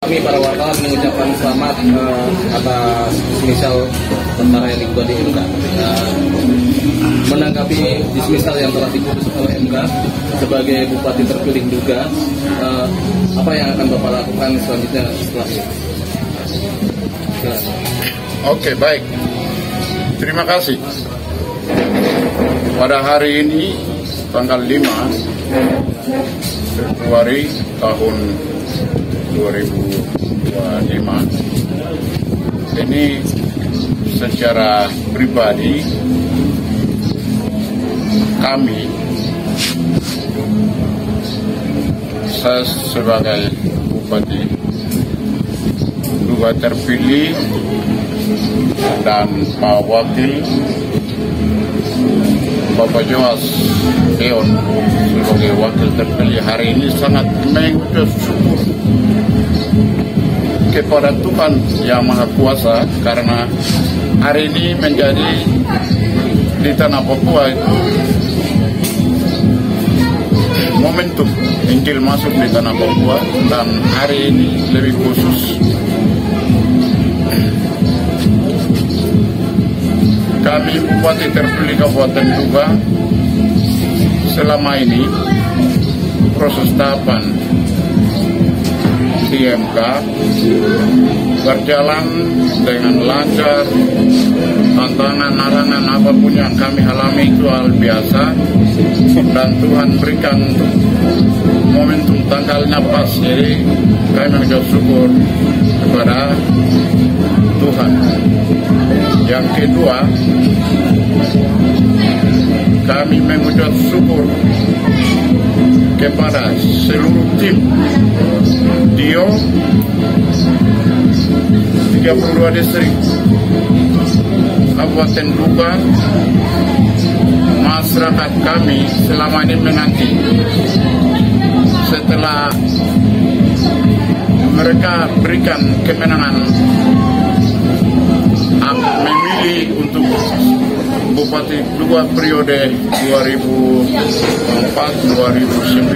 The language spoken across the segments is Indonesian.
Kami para wartawan mengucapkan selamat atas dismisal tentara yang dibuat di MK. Menanggapi dismisal yang telah diputus oleh MK sebagai Bupati terpilih juga, apa yang akan Bapak lakukan selanjutnya setelah ini? Oke, baik. Terima kasih. Pada hari ini, tanggal 5 Februari tahun 2025, ini secara pribadi kami, saya sebagai Bupati juga terpilih dan Pak Wakil Bapak Joas Deon sebagai wakil terpilih hari ini sangat mengucap syukur kepada Tuhan Yang Maha Kuasa karena hari ini menjadi di tanah Papua itu momentum Injil masuk di tanah Papua, dan hari ini lebih khusus kami Bupati terpilih Kabupaten Duga selama ini proses tahapan di MK berjalan dengan lancar. Tantangan, halangan apapun yang kami alami itu hal biasa, dan Tuhan berikan momentum tanggalnya pas, jadi kami mengucap syukur kepada Tuhan. Yang kedua, kami mengucap syukur kepada seluruh tim Dio 32 distrik Kabupaten Duga, masyarakat kami selama ini menanti setelah mereka berikan kemenangan memilih untuk Bupati Duga periode 2004-2029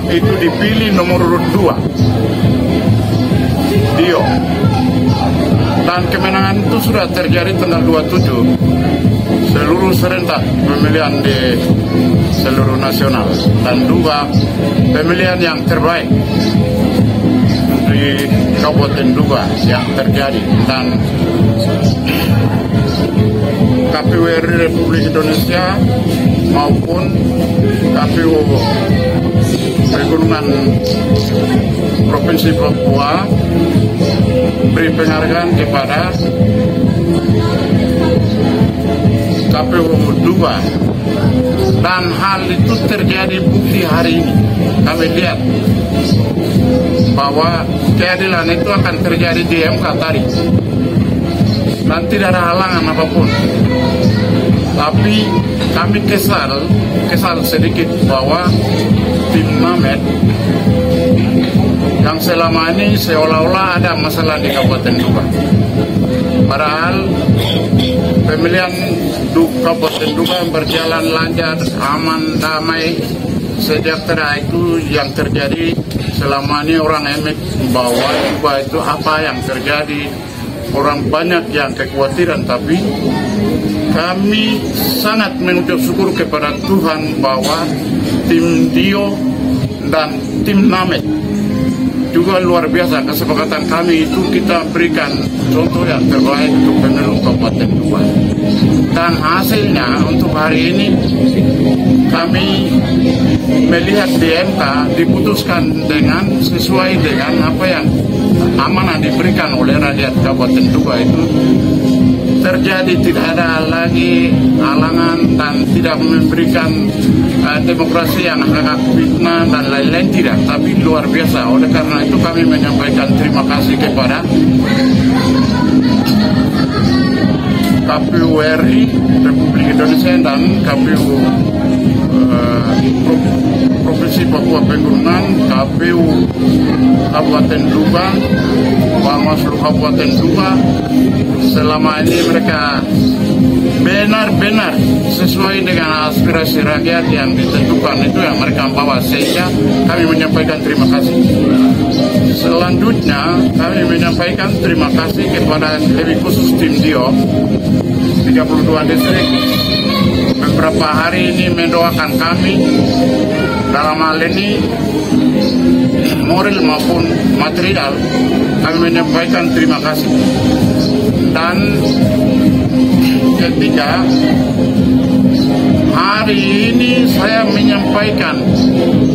itu dipilih nomor urut 2 Dio, dan kemenangan itu sudah terjadi tanggal 27 seluruh serentak pemilihan di seluruh nasional, dan Duga pemilihan yang terbaik di Kabupaten Duga yang terjadi, dan KPU RI Republik Indonesia maupun KPU Pegunungan Provinsi Papua beri penghargaan kepada KPU Duga, dan hal itu terjadi bukti hari ini. Kami lihat bahwa keadilan itu akan terjadi di MK tadi, dan tidak ada halangan apapun. Tapi kami kesal sedikit bahwa tim Mamet yang selama ini seolah-olah ada masalah di Kabupaten Duga. Padahal pemilihan Kabupaten Duga berjalan lancar, aman, damai, sejahtera. Itu yang terjadi selama ini. Orang emek bahwa Duga itu apa yang terjadi, orang banyak yang kekhawatiran, tapi kami sangat mengucap syukur kepada Tuhan bahwa tim Dio dan tim Namet juga luar biasa. Kesepakatan kami itu kita berikan contoh yang terbaik untuk pemilu Kabupaten Duga, dan hasilnya untuk hari ini kami melihat di MK diputuskan dengan sesuai dengan apa yang amanah diberikan oleh rakyat Kabupaten Duga. Itu terjadi, tidak ada lagi halangan dan tidak memberikan demokrasi yang agak fitnah dan lain-lain, tidak, tapi luar biasa. Oleh karena itu kami menyampaikan terima kasih kepada KPU RI Republik Indonesia dan KPU Provinsi Papua Pegunungan, KPU Kabupaten Duga, Bawaslu Kabupaten Duga. Selama ini mereka benar-benar sesuai dengan aspirasi rakyat yang ditentukan itu yang mereka bawa, sehingga kami menyampaikan terima kasih. Selanjutnya kami menyampaikan terima kasih kepada lebih khusus tim Dio 32 distrik. Beberapa hari ini mendoakan kami dalam hal ini moral maupun material. Kami menyampaikan terima kasih. Dan ketiga, hari ini saya menyampaikan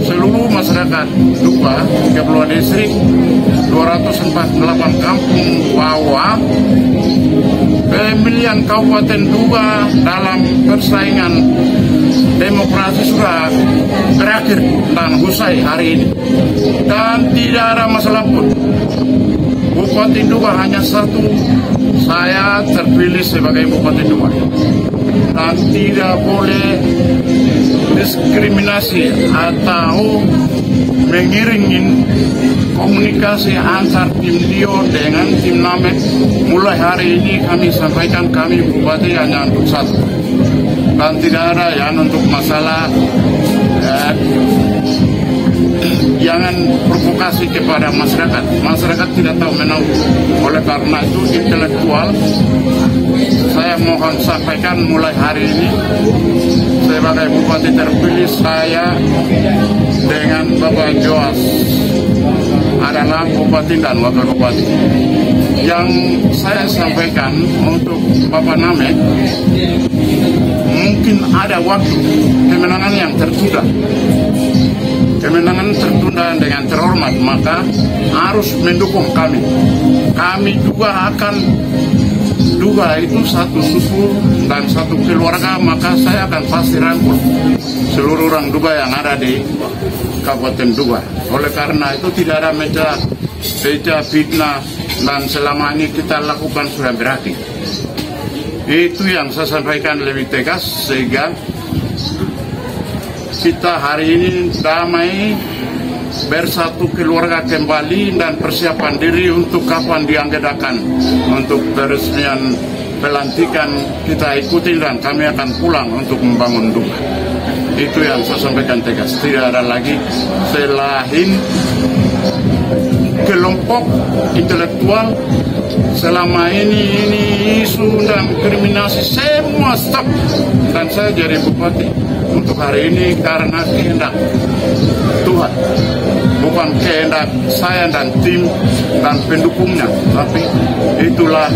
seluruh masyarakat Duga 32 distrik 248 kampung bahwa pemilihan Kabupaten Duga dalam persaingan demokrasi sudah berakhir dan usai hari ini, dan tidak ada masalah pun. Bupati Duga hanya satu, saya terpilih sebagai Bupati Duga, dan tidak boleh diskriminasi atau mengiringin komunikasi antar tim Dio dengan tim Namek. Mulai hari ini kami sampaikan kami Bupati hanya untuk satu, dan tidak ada yang untuk masalah jangan provokasi kepada masyarakat. Masyarakat tidak tahu menau. Oleh karena itu intelektual saya mohon sampaikan mulai hari ini sebagai Bupati terpilih saya dengan Bapak Joas adalah Bupati dan Wakil Bupati. Yang saya sampaikan untuk Bapak Namek, mungkin ada waktu kemenangan yang tertunda. Kemenangan tertunda dengan terhormat, maka harus mendukung kami. Kami juga akan Duga itu satu suku dan satu keluarga, maka saya akan pasti rangkul seluruh orang Duga yang ada di Kabupaten Duga. Oleh karena itu tidak ada meja fitnah, dan selama ini kita lakukan sudah berakhir. Itu yang saya sampaikan lebih tegas, sehingga kita hari ini damai, bersatu keluarga kembali, dan persiapan diri untuk kapan dianggedakan untuk peresmian pelantikan kita ikuti, dan kami akan pulang untuk membangun Duga. Itu yang saya sampaikan tegas. Tidak ada lagi selain kelompok intelektual selama ini isu dan kriminasi semua stop, dan saya jadi Bupati untuk hari ini karena kehendak Tuhan, bukan kehendak saya dan tim dan pendukungnya, tapi itulah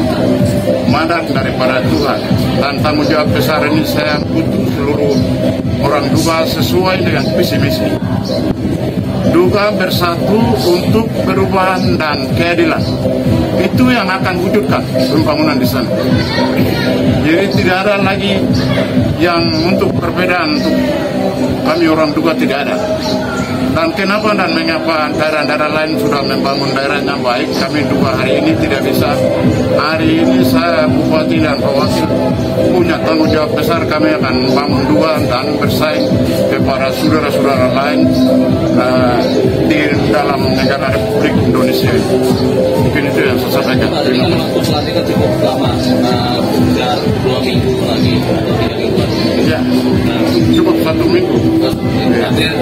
mandat daripada Tuhan, dan tanggung jawab besar ini saya butuh seluruh orang Duga sesuai dengan visi misi Duga bersatu untuk perubahan dan keadilan. Itu yang akan wujudkan pembangunan di sana. Jadi tidak ada lagi yang untuk perbedaan, untuk kami orang Duga tidak ada. Dan kenapa dan mengapa daerah-daerah lain sudah membangun daerahnya baik, kami Duga hari ini tidak bisa. Hari ini saya Bupati dan Pak Wakil punya tanggung jawab besar, kami akan bangun Duga dan bersaing kepada saudara-saudara lain di dalam negara Republik Indonesia. Mungkin itu yang saya sampaikan. Tadi kan waktu pelantikan cukup lama, sudah 2 minggu lagi atau 3 minggu lagi. Ya, cukup 1 minggu. Artinya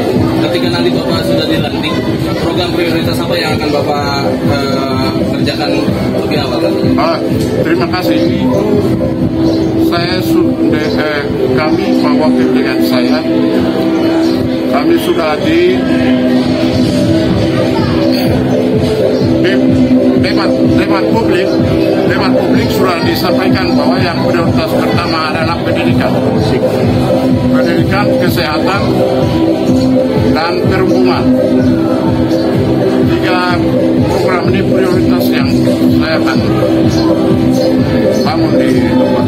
ketika nanti Bapak sudah dilantik, program prioritas apa yang akan Bapak kerjakan lebih awal? Terima kasih. Saya kami Pak Wakil dengan saya, kami sudah di debat publik sudah disampaikan bahwa yang prioritas pertama adalah pendidikan, kesehatan, dan perhubungan. 3 program ini prioritas yang saya akan bangun di tempat.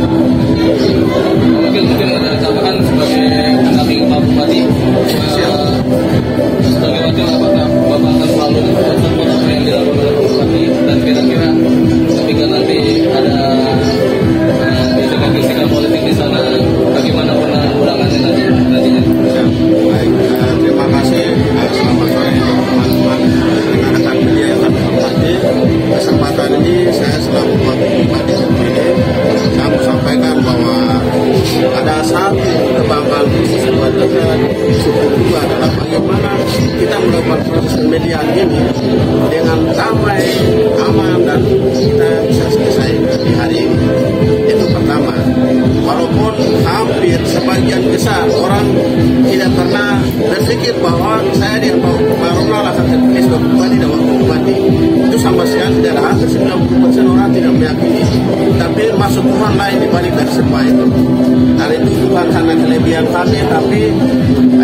Mungkin ada tambahan sebagai pendamping Pak Bupati. Sebagai wakil, apakah Bapak akan selalu support apa yang dilakukan oleh Bupati, dan kira-kira ketika nanti ada gesekan politik di sana, bagaimana penanggulangannya nantinya? Baik, terima kasih. Selamat sore teman-teman rekan-rekan media yang kami hormati. Kesempatan ini saya selaku Bupati terpilih, saya mau sampaikan bahwa ada satu kebanggaan khusus buat suku Duga adalah bagaimana kita melakukan proses pemilihan ini dengan damai, aman, dan kita bisa selesai di hari ini. Itu pertama. Walaupun hampir sebagian besar orang tidak pernah berpikir bahwa saya di Barona akan terpilih sebagai bupati dan wakil bupati. Itu sama sekali tidak, hampir 90% orang tidak meyakini. Tapi masuk Tuhan lain dibalik dari semua itu. Dan itu bukan karena kelebihan kami, tapi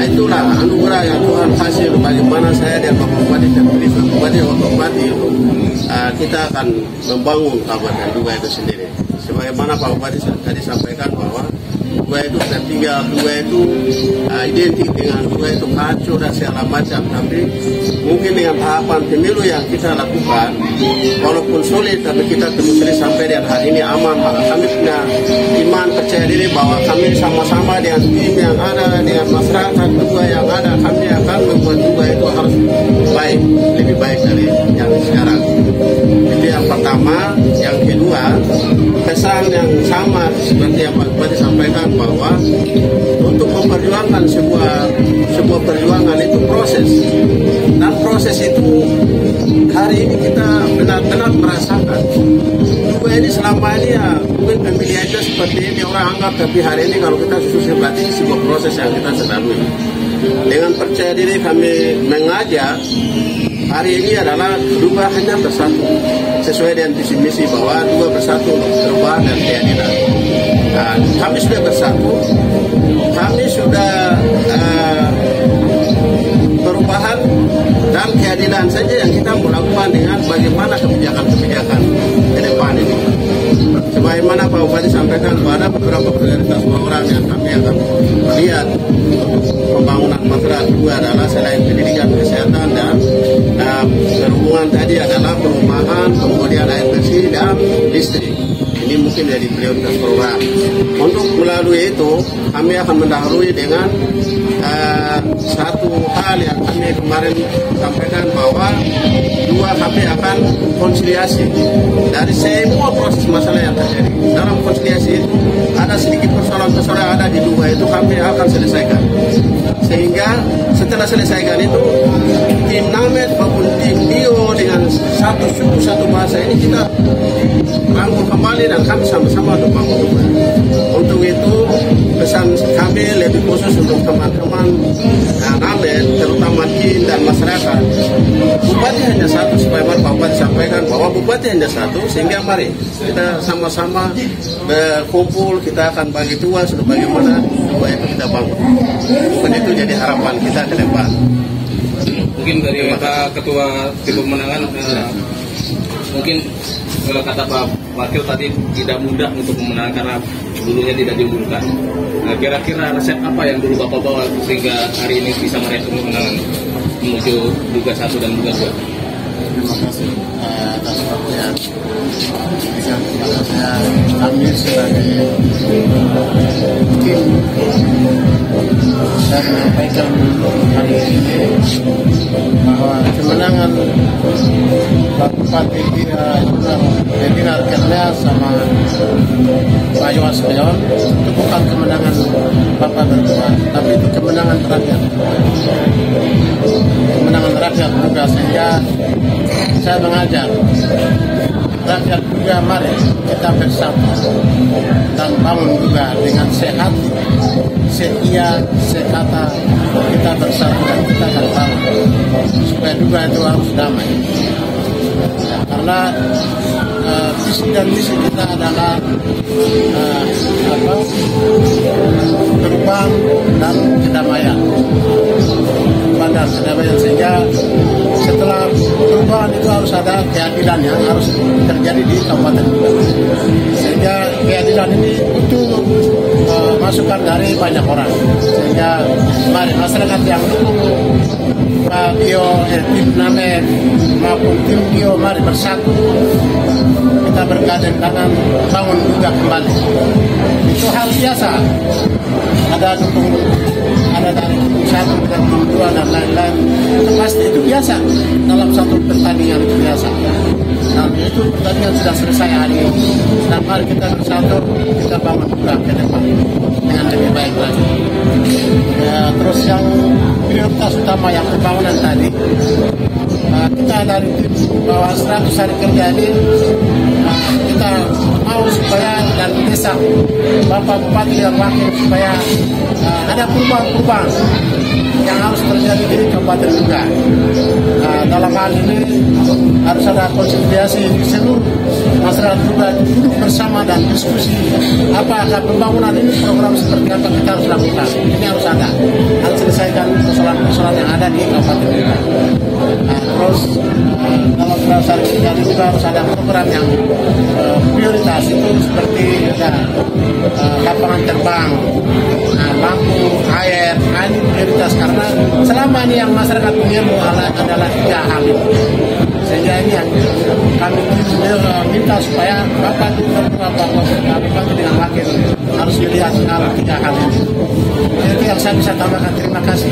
itulah anugerah yang Tuhan kasih bagaimana saya dan Pak Bupati terpilih sebagai bupati dan wakil bupati. Kita akan membangun kabupaten Duga itu sendiri. Sebagaimana Pak Bupati tadi sampaikan bahwa Duga itu ketiga, Duga itu identik dengan Duga itu kacau dan segala macam. Tapi mungkin dengan tahapan pemilu yang kita lakukan, walaupun sulit, tapi kita terus sampai dan hari ini aman. Maka kami punya iman, percaya diri bahwa kami sama-sama dengan tim yang ada, dengan masyarakat Duga yang ada, kami akan membuat Duga itu harus baik, lebih baik dari yang sekarang. Itu yang pertama. Yang kedua, pesan yang sama seperti yang Pak Bupati sampaikan bahwa untuk memperjuangkan sebuah perjuangan itu proses, dan proses itu hari ini kita benar-benar merasakan. Duga ini selama ini ya mungkin pemilihannya seperti ini orang anggap, tapi hari ini kalau kita susun berarti sebuah proses yang kita lalui. Dengan percaya diri kami mengajak hari ini adalah Duga hanya bersatu sesuai dengan visi misi bahwa Duga bersatu untuk perubahan dan keadilan. Nah, kami sudah bersatu, kami sudah perubahan dan keadilan saja yang kita melakukan dengan bagaimana kebijakan-kebijakan ke depan ini. Sebagaimana Pak Bupati sampaikan bahwa ada beberapa prioritas program yang kami akan lihat pembangunan masyarakat Duga adalah selain pendidikan, kesehatan, dan berhubungan tadi adalah perumahan, kemudian air bersih dan listrik. Ini mungkin dari prioritas program. Untuk melalui itu, kami akan mendahului dengan satu hal yang kami kemarin sampaikan bahwa Duga kami akan konsiliasi dari semua proses masalah yang terjadi. Dalam konsiliasi itu ada sedikit persoalan-persoalan yang ada di Duga itu kami akan selesaikan. Sehingga setelah selesaikan itu tim Namet maupun tim Dio dengan satu suku satu bahasa ini kita rangkul kembali dan kami sama-sama untuk bangun Duga. Untuk itu pesan kami lebih khusus untuk teman-teman Namet, terutama tim dan masyarakat. Bupati hanya satu, sebagaimana Pak Bupati sampaikan bahwa Bupati hanya satu, sehingga mari kita sama-sama berkumpul, kita akan bagi tugas untuk bagaimana Duga itu kita bangun. Bukan itu jadi harapan kita ke depan. Mungkin dari Pak Ketua Tim Pemenangan, mungkin kalau kata Pak Wakil tadi tidak mudah untuk memenangkan karena dulunya tidak diunggulkan. Nah, kira-kira resep apa yang dulu Bapak bawa sehingga hari ini bisa meraih kemenangan menuju Duga 1 dan Duga 2? Terima kasih atas perhatian. Kami sebagai tim saya menyampaikan hari ini bahwa kemenangan Pak Bupati Dinar Kerja sama Pak Yowas Beyon itu bukan kemenangan Bapak berdua, tapi itu kemenangan rakyat. Kemenangan rakyat juga, sehingga saya mengajak rakyat juga, mari kita bersatu dan bangun juga dengan sehat, setia, sekata, kita bersatu dan kita akan bangun supaya juga itu harus damai. Ya, karena visi dan misi kita adalah perubahan dan kedamaian. Perubahan dan kedamaian, sehingga setelah perubahan itu harus ada keadilan yang harus terjadi di Kabupaten Duga. Sehingga keadilan ini butuh masukan dari banyak orang. Sehingga mari masyarakat yang dukung Pak Dio, tim Namet maupun tim Dio, mari bersatu. Kita kita bergandeng tangan bangun juga kembali. Itu hal biasa. Ada dukung, ada dari dukung 1 dan dukung 2 dan lain-lain. Itu pasti itu biasa dalam satu pertandingan, itu biasa. Dan itu pertandingan sudah selesai hari ini. Dan mari kita bersatu, kita bangun juga ke depan dengan lebih baik lagi. Ya, terus yang prioritas utama yang pembangunan tadi, kita dari tim bahwa 100 hari kerja ini kita mau supaya dan desa Bapak Bupati dan Wakil supaya ada perubahan-perubahan yang harus terjadi di Kabupaten Duga. Dalam hal ini harus ada konsolidasi di seluruh masyarakat Duga, duduk bersama dan diskusi apakah pembangunan ini program seperti apa kita harus lakukan. Ini harus selesaikan persoalan-persoalan yang ada di Kabupaten Duga. Terus dalam dasar kerja juga harus ada program yang prioritas, itu seperti lapangan terbang, lampu, air, ini prioritas karena selama ini yang masyarakat punya adalah 3 hal ini. Sehingga ini yang kami minta supaya Bapak Bupati dengan Wakil harus dilihat hal 3 hal ini. Itu yang saya bisa tambahkan. Terima kasih.